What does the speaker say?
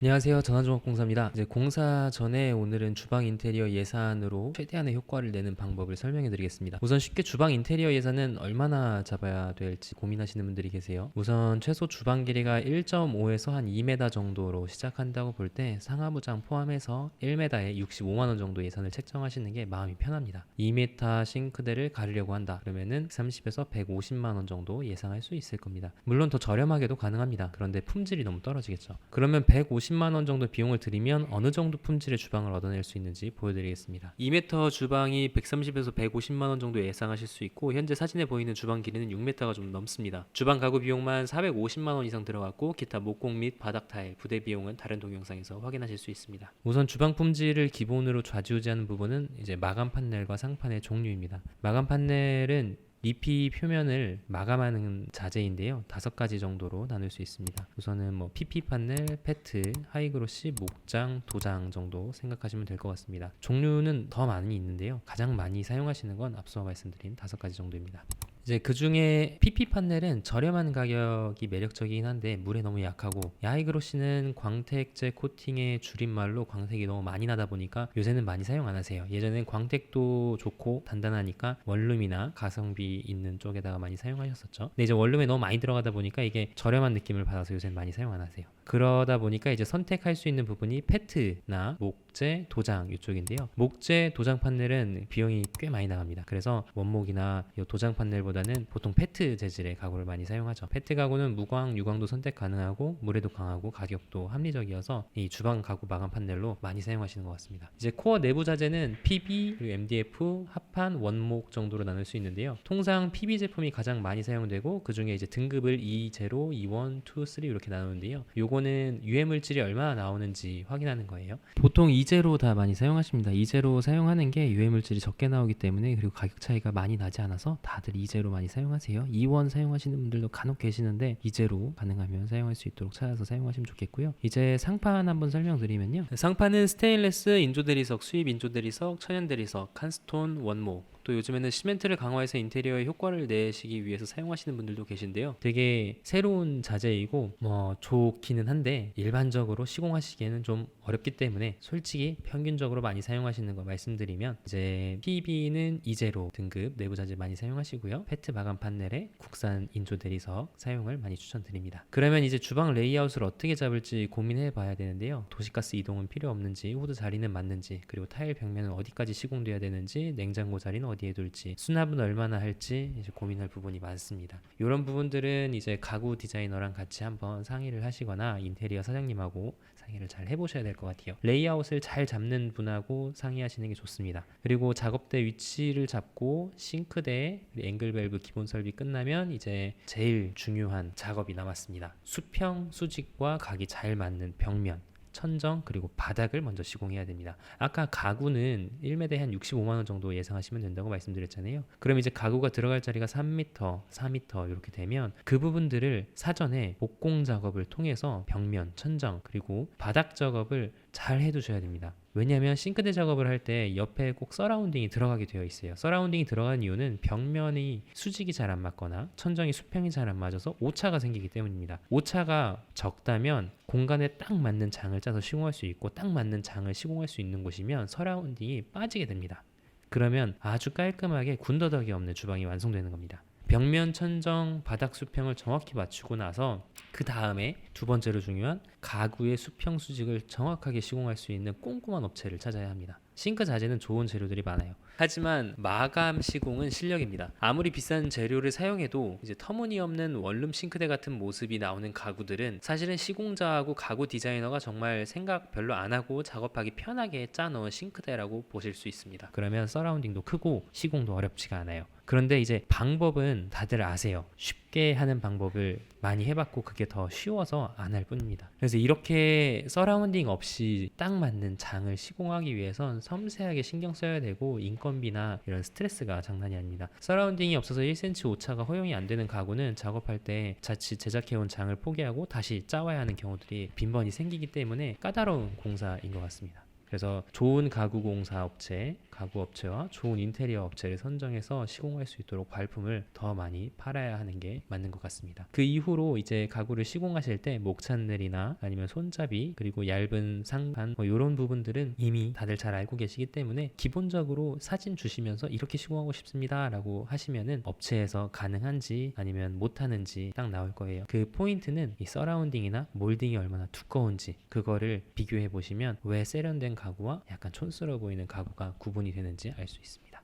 안녕하세요. 전화종합공사입니다. 이제 공사 전에 오늘은 주방 인테리어 예산으로 최대한의 효과를 내는 방법을 설명해 드리겠습니다. 우선 쉽게 주방 인테리어 예산은 얼마나 잡아야 될지 고민하시는 분들이 계세요. 우선 최소 주방 길이가 1.5에서 한 2m 정도로 시작한다고 볼 때 상하부장 포함해서 1m에 65만 원 정도 예산을 책정하시는 게 마음이 편합니다. 2m 싱크대를 가르려고 한다. 그러면은 30에서 150만 원 정도 예상할 수 있을 겁니다. 물론 더 저렴하게도 가능합니다. 그런데 품질이 너무 떨어지겠죠. 그러면 150만 원 정도 비용을 들이면 어느 정도 품질의 주방을 얻어낼 수 있는지 보여드리겠습니다. 2m 주방이 130에서 150만 원 정도 예상하실 수 있고, 현재 사진에 보이는 주방 길이는 6m가 좀 넘습니다. 주방 가구 비용만 450만 원 이상 들어갔고, 기타 목공 및 바닥 타일, 부대 비용은 다른 동영상에서 확인하실 수 있습니다. 우선 주방 품질을 기본으로 좌지우지하는 부분은 이제 마감 판넬과 상판의 종류입니다. 마감 판넬은 리피 표면을 마감하는 자재인데요. 5가지 정도로 나눌 수 있습니다. 우선은 PP 판넬, 페트, 하이그로시, 목장, 도장 정도 생각하시면 될 것 같습니다. 종류는 더 많이 있는데요. 가장 많이 사용하시는 건 앞서 말씀드린 5가지 정도입니다. 이제 그 중에 PP 판넬은 저렴한 가격이 매력적이긴 한데 물에 너무 약하고, 야이그로시는 광택제 코팅의 줄임말로 광택이 너무 많이 나다 보니까 요새는 많이 사용 안 하세요. 예전엔 광택도 좋고 단단하니까 원룸이나 가성비 있는 쪽에다가 많이 사용하셨었죠. 근데 이제 원룸에 너무 많이 들어가다 보니까 이게 저렴한 느낌을 받아서 요새는 많이 사용 안 하세요. 그러다 보니까 이제 선택할 수 있는 부분이 페트나 목재, 도장 이쪽인데요. 목재, 도장 판넬은 비용이 꽤 많이 나갑니다. 그래서 원목이나 도장 판넬보다는 보통 페트 재질의 가구를 많이 사용하죠. 페트 가구는 무광, 유광도 선택 가능하고 물에도 강하고 가격도 합리적이어서 이 주방 가구 마감 판넬로 많이 사용하시는 것 같습니다. 이제 코어 내부 자재는 PB, 그리고 MDF, 합판, 원목 정도로 나눌 수 있는데요. 통상 PB 제품이 가장 많이 사용되고, 그 중에 이제 등급을 2, 0, 2, 1, 2, 3 이렇게 나누는데요. 요거는 유해 물질이 얼마나 나오는지 확인하는 거예요. 보통 2제로 다 많이 사용하십니다. 2제로 사용하는 게 유해 물질이 적게 나오기 때문에, 그리고 가격 차이가 많이 나지 않아서 다들 2제로 많이 사용하세요. 2원 사용하시는 분들도 간혹 계시는데 2제로 가능하면 사용할 수 있도록 찾아서 사용하시면 좋겠고요. 이제 상판 한번 설명드리면요. 상판은 스테인레스, 인조대리석, 수입 인조대리석, 천연대리석, 칸스톤, 원목, 또 요즘에는 시멘트를 강화해서 인테리어에 효과를 내시기 위해서 사용하시는 분들도 계신데요. 되게 새로운 자재이고 좋기는 한데 일반적으로 시공하시기에는 좀 어렵기 때문에 솔직히 평균적으로 많이 사용하시는 거 말씀드리면, 이제 PB는 2제로 등급 내부 자재 많이 사용하시고요. 페트 마감 판넬에 국산 인조 대리석 사용을 많이 추천드립니다. 그러면 이제 주방 레이아웃을 어떻게 잡을지 고민해 봐야 되는데요. 도시가스 이동은 필요 없는지, 호드 자리는 맞는지, 그리고 타일 벽면은 어디까지 시공돼야 되는지, 냉장고 자리는 어디에 둘지, 수납은 얼마나 할지 이제 고민할 부분이 많습니다. 이런 부분들은 이제 가구 디자이너랑 같이 한번 상의를 하시거나 인테리어 사장님하고 상의를 잘 해보셔야 될 것 같아요. 레이아웃을 잘 잡는 분하고 상의하시는 게 좋습니다. 그리고 작업대 위치를 잡고 싱크대, 앵글 밸브 기본 설비 끝나면 이제 제일 중요한 작업이 남았습니다. 수평, 수직과 각이 잘 맞는 벽면, 천정, 그리고 바닥을 먼저 시공해야 됩니다. 아까 가구는 1m에 한 65만 원 정도 예상하시면 된다고 말씀드렸잖아요. 그럼 이제 가구가 들어갈 자리가 3m, 4m 이렇게 되면 그 부분들을 사전에 목공 작업을 통해서 벽면, 천정, 그리고 바닥 작업을 잘 해두셔야 됩니다. 왜냐하면 싱크대 작업을 할 때 옆에 꼭 서라운딩이 들어가게 되어 있어요. 서라운딩이 들어간 이유는 벽면이 수직이 잘 안 맞거나 천정이 수평이 잘 안 맞아서 오차가 생기기 때문입니다. 오차가 적다면 공간에 딱 맞는 장을 짜서 시공할 수 있고, 딱 맞는 장을 시공할 수 있는 곳이면 서라운딩이 빠지게 됩니다. 그러면 아주 깔끔하게 군더더기 없는 주방이 완성되는 겁니다. 벽면, 천정, 바닥 수평을 정확히 맞추고 나서 그 다음에 두 번째로 중요한 가구의 수평 수직을 정확하게 시공할 수 있는 꼼꼼한 업체를 찾아야 합니다. 싱크 자재는 좋은 재료들이 많아요. 하지만 마감 시공은 실력입니다. 아무리 비싼 재료를 사용해도 이제 터무니없는 원룸 싱크대 같은 모습이 나오는 가구들은 사실은 시공자하고 가구 디자이너가 정말 생각 별로 안 하고 작업하기 편하게 짜놓은 싱크대라고 보실 수 있습니다. 그러면 서라운딩도 크고 시공도 어렵지가 않아요. 그런데 이제 방법은 다들 아세요. 쉽게 하는 방법을 많이 해봤고 그게 더 쉬워서 안 할 뿐입니다. 그래서 이렇게 서라운딩 없이 딱 맞는 장을 시공하기 위해선 섬세하게 신경 써야 되고, 인건비나 이런 스트레스가 장난이 아닙니다. 서라운딩이 없어서 1cm 오차가 허용이 안 되는 가구는 작업할 때 자칫 제작해온 장을 포기하고 다시 짜와야 하는 경우들이 빈번히 생기기 때문에 까다로운 공사인 것 같습니다. 그래서 좋은 가구 공사 업체, 가구 업체와 좋은 인테리어 업체를 선정해서 시공할 수 있도록 발품을 더 많이 팔아야 하는 게 맞는 것 같습니다. 그 이후로 이제 가구를 시공하실 때 목찬늘이나 아니면 손잡이 그리고 얇은 상판 이런 부분들은 이미 다들 잘 알고 계시기 때문에 기본적으로 사진 주시면서 이렇게 시공하고 싶습니다 라고 하시면은 업체에서 가능한지 아니면 못하는지 딱 나올 거예요. 그 포인트는 이 서라운딩이나 몰딩이 얼마나 두꺼운지 그거를 비교해 보시면 왜 세련된 가구와 약간 촌스러워 보이는 가구가 구분이 되는지 알 수 있습니다.